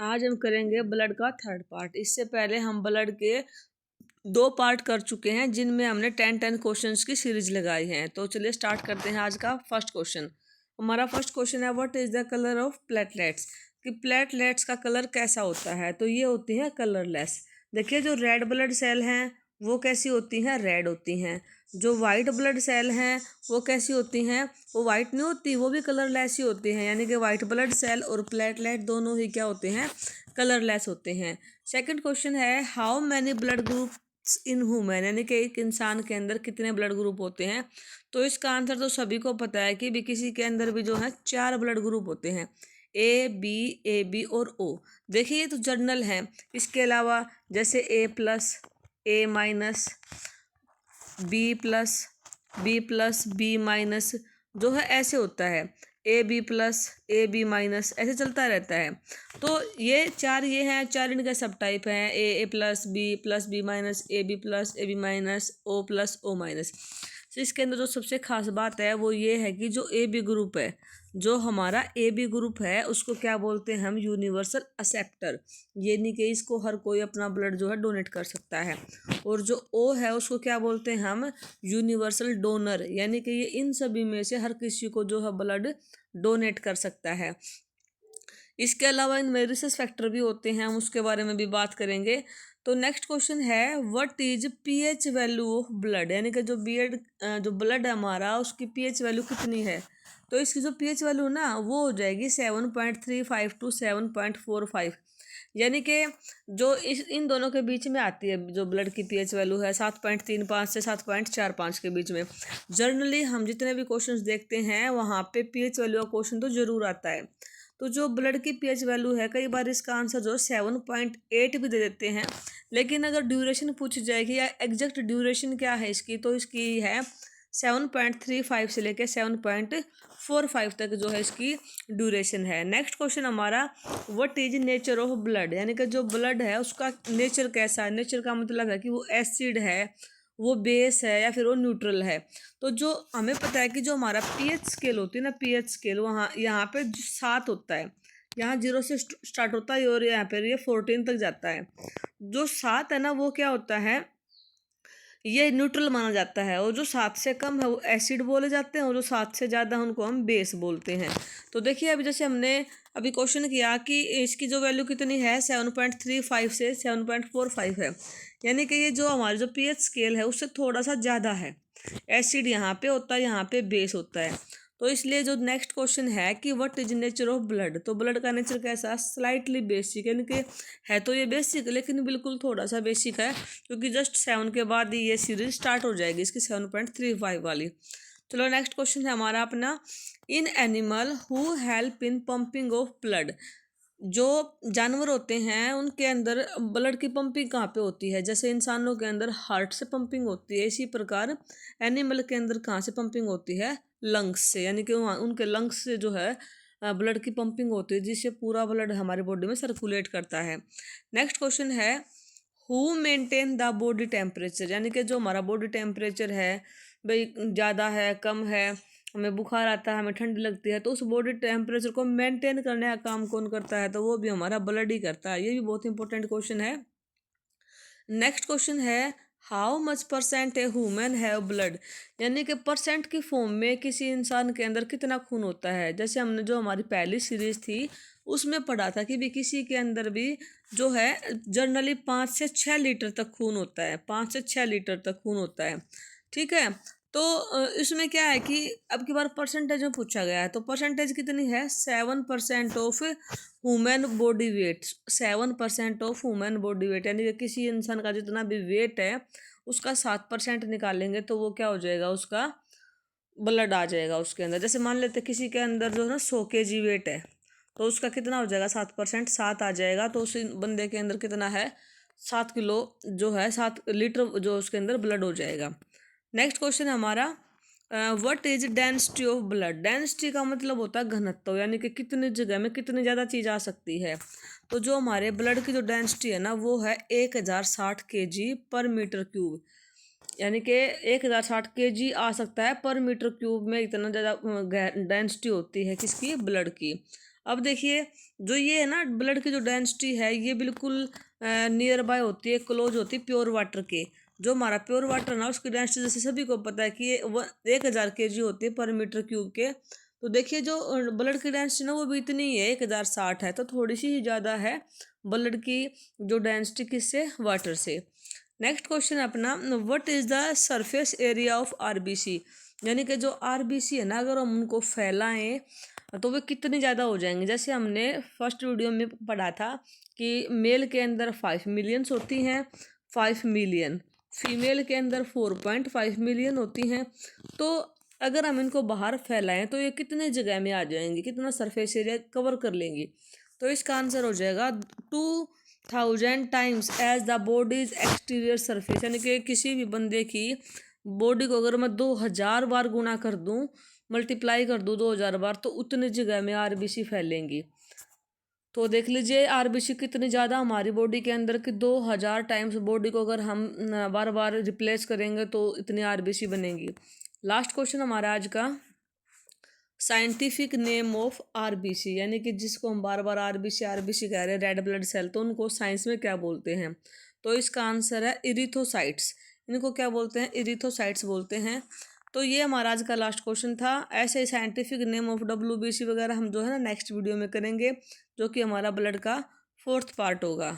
आज हम करेंगे ब्लड का थर्ड पार्ट। इससे पहले हम ब्लड के 2 पार्ट कर चुके हैं जिनमें हमने 10 क्वेश्चंस की सीरीज लगाई है। तो चलिए स्टार्ट करते हैं आज का फर्स्ट क्वेश्चन। हमारा फर्स्ट क्वेश्चन है what is the colour of platelets, कि प्लेटलेट्स का कलर कैसा होता है। तो ये होती है कलरलेस। देखिए जो रेड ब्लड सेल हैं वो कैसी होती हैं, रेड होती हैं। जो वाइट ब्लड सेल हैं वो कैसी होती हैं, वो वाइट नहीं होती, वो भी कलरलेस ही होती हैं। यानी कि वाइट ब्लड सेल और प्लेटलेट दोनों ही क्या होते हैं, कलरलेस होते हैं। सेकंड क्वेश्चन है how many blood groups in human, यानी कि एक इंसान के अंदर कितने ब्लड ग्रुप होते हैं। तो इसका आंसर तो सभी को पता है कि भी किसी के अंदर भी जो है 4 ब्लड ग्रुप होते हैं, ए बी और ओ। देखिए ये तो जर्नल है। इसके अलावा जैसे A+, A-, B+, B+, B-, जो है ऐसे होता है, AB+, AB-, ऐसे चलता रहता है। तो ये 4 ये हैं, 4 इनके सब टाइप हैं, A+, B+, B-, AB+, O+, तो इसके अंदर जो सबसे खास बात है वो ये है कि जो AB ग्रुप है, जो हमारा AB ग्रुप है उसको क्या बोलते हैं हम, यूनिवर्सल एक्सेप्टर। ये नहीं कि इसको हर कोई अपना ब्लड जो है डोनेट कर सकता है। और जो O है उसको क्या बोलते हैं हम, यूनिवर्सल डोनर, यानी कि ये इन सभी में से हर किसी को जो है ब्लड डोनेट कर सकता है। इसके अलावा इनमें रिसर्च फैक्टर भी होते हैं, हम उसके बारे में भी बात करेंगे। तो नेक्स्ट क्वेश्चन है what is pH value of blood, यानी कि जो ब्लड है हमारा उसकी पीएच वैल्यू कितनी है। तो इसकी जो पीएच वैल्यू ना वो हो जाएगी 7.35 टू 7.45, यानी कि जो इन दोनों के बीच में आती है। जो ब्लड की पीएच वैल्यू है 7.35 से 7.45 के बीच में। जनरली हम जितने भी क्वेश्चंस देखते हैं वहाँ पे पीएच वैल्यू का क्वेश्चन तो जरूर आता है। तो जो ब्लड की पीएच वैल्यू है, कई बार इसका आंसर जो 7.8 भी दे देते हैं, लेकिन अगर ड्यूरेशन पूछ जाएगी या एग्जैक्ट ड्यूरेशन क्या है इसकी, तो इसकी है 7.35 से लेकर 7.45 तक जो है इसकी ड्यूरेशन है। नेक्स्ट क्वेश्चन हमारा what is nature of blood, यानी कि जो ब्लड है उसका नेचर कैसा है। नेचर का मतलब है कि वो एसिड है, वो बेस है, या फिर वो न्यूट्रल है। तो जो हमें पता है कि जो हमारा पीएच स्केल होती है ना, पीएच स्केल वहाँ यहाँ पे 7 होता है। यहाँ 0 से स्टार्ट होता है और यहाँ पे ये 14 तक जाता है। जो 7 है ना वो क्या होता है, ये न्यूट्रल माना जाता है। और जो 7 से कम है वो एसिड बोले जाते हैं, और जो 7 से ज़्यादा उनको हम बेस बोलते हैं। तो देखिए अभी जैसे हमने अभी क्वेश्चन किया कि इसकी जो वैल्यू कितनी है 7.35 से 7.45 है, यानी कि ये जो हमारी जो पीएच स्केल है उससे थोड़ा सा ज़्यादा है। एसिड यहाँ पे होता है, यहाँ पे बेस होता है। तो इसलिए जो नेक्स्ट क्वेश्चन है कि what is nature of blood, तो ब्लड का नेचर कैसा, स्लाइटली बेसिक, यानी कि है तो ये बेसिक लेकिन बिल्कुल थोड़ा सा बेसिक है, क्योंकि जस्ट 7 के बाद ही ये सीरीज स्टार्ट हो जाएगी इसकी 7.35 वाली। चलो नेक्स्ट क्वेश्चन है हमारा अपना, in animal who help in pumping of blood, जो जानवर होते हैं उनके अंदर ब्लड की पंपिंग कहाँ पे होती है। जैसे इंसानों के अंदर हार्ट से पंपिंग होती है, इसी प्रकार एनिमल के अंदर कहाँ से पंपिंग होती है, लंग्स से, यानी कि वहाँ उनके लंग्स से जो है ब्लड की पंपिंग होती है, जिससे पूरा ब्लड हमारे बॉडी में सर्कुलेट करता है। नेक्स्ट क्वेश्चन है who maintain the body temperature, यानी कि जो हमारा बॉडी टेम्परेचर है भाई ज़्यादा है कम है, हमें बुखार आता है, हमें ठंड लगती है, तो उस बॉडी टेम्परेचर को मेंटेन करने का काम कौन करता है, तो वो भी हमारा ब्लड ही करता है। ये भी बहुत इंपॉर्टेंट क्वेश्चन है। नेक्स्ट क्वेश्चन है how much percent a human have blood, यानी कि परसेंट की फॉर्म में किसी इंसान के अंदर कितना खून होता है। जैसे हमने जो हमारी पहली सीरीज थी उसमें पढ़ा था कि भी किसी के अंदर भी जो है जनरली 5 से 6 लीटर तक खून होता है, 5 से 6 लीटर तक खून होता है। ठीक है। तो इसमें क्या है कि अब की बार परसेंटेज में पूछा गया है, तो परसेंटेज कितनी है, 7% of human body weight, 7% of human body weight, यानी कि किसी इंसान का जितना भी वेट है उसका 7% निकालेंगे तो वो क्या हो जाएगा, उसका ब्लड आ जाएगा उसके अंदर। जैसे मान लेते किसी के अंदर जो है ना 100 kg वेट है, तो उसका कितना हो जाएगा, 7%, 7 आ जाएगा। तो उस बंदे के अंदर कितना है, 7 किलो जो है 7 लीटर जो उसके अंदर ब्लड हो जाएगा। नेक्स्ट क्वेश्चन है हमारा what is density of blood, density का मतलब होता है घनत्व, यानी कि कितनी जगह में कितनी ज़्यादा चीज़ आ सकती है। तो जो हमारे ब्लड की जो डेंसिटी है ना वो है 1060 kg/m³, यानी कि 1060 kg आ सकता है पर मीटर क्यूब में, इतना ज़्यादा डेंसिटी होती है किसकी, ब्लड की। अब देखिए जो ये है ना ब्लड की जो डेंसिटी है ये बिल्कुल नियर बाय होती है, क्लोज होती है प्योर वाटर के। जो हमारा प्योर वाटर ना उसकी डेंसिटी जैसे सभी को पता है कि ये 1000 kg होती है पर मीटर क्यूब के। तो देखिए जो ब्लड की डेंसिटी ना वो भी इतनी ही है 1060 है, तो थोड़ी सी ही ज़्यादा है ब्लड की जो डेंसिटी किससे, वाटर से। नेक्स्ट क्वेश्चन अपना, what is the surface area of RBC, यानी कि जो आरबीसी है ना अगर हम उनको फैलाएं तो वे कितनी ज़्यादा हो जाएंगे। जैसे हमने फर्स्ट वीडियो में पढ़ा था कि मेल के अंदर 5 मिलियंस होती हैं, 5 मिलियन, फीमेल के अंदर 4.5 मिलियन होती हैं। तो अगर हम इनको बाहर फैलाएं तो ये कितने जगह में आ जाएंगी, कितना सरफेस एरिया कवर कर लेंगी। तो इसका आंसर हो जाएगा 2000 times as the body's exterior surface, यानी कि किसी भी बंदे की बॉडी को अगर मैं 2000 बार गुना कर दूं, मल्टीप्लाई कर दूं 2000 बार, तो उतनी जगह में आरबीसी फैलेंगी। तो देख लीजिए आरबीसी कितनी ज़्यादा हमारी बॉडी के अंदर की 2000 टाइम्स बॉडी को अगर हम बार बार रिप्लेस करेंगे तो इतनी आरबीसी बनेगी। लास्ट क्वेश्चन हमारा आज का, साइंटिफिक नेम ऑफ आरबीसी, यानी कि जिसको हम बार बार आरबीसी आरबीसी कह रहे हैं, रेड ब्लड सेल, तो उनको साइंस में क्या बोलते हैं। तो इसका आंसर है इरिथोसाइट्स। इनको क्या बोलते हैं, इरिथोसाइट्स बोलते हैं। तो ये हमारा आज का लास्ट क्वेश्चन था। ऐसे ही साइंटिफिक नेम ऑफ डब्ल्यूबीसी वगैरह हम जो है ना नेक्स्ट वीडियो में करेंगे, जो कि हमारा ब्लड का 4th पार्ट होगा।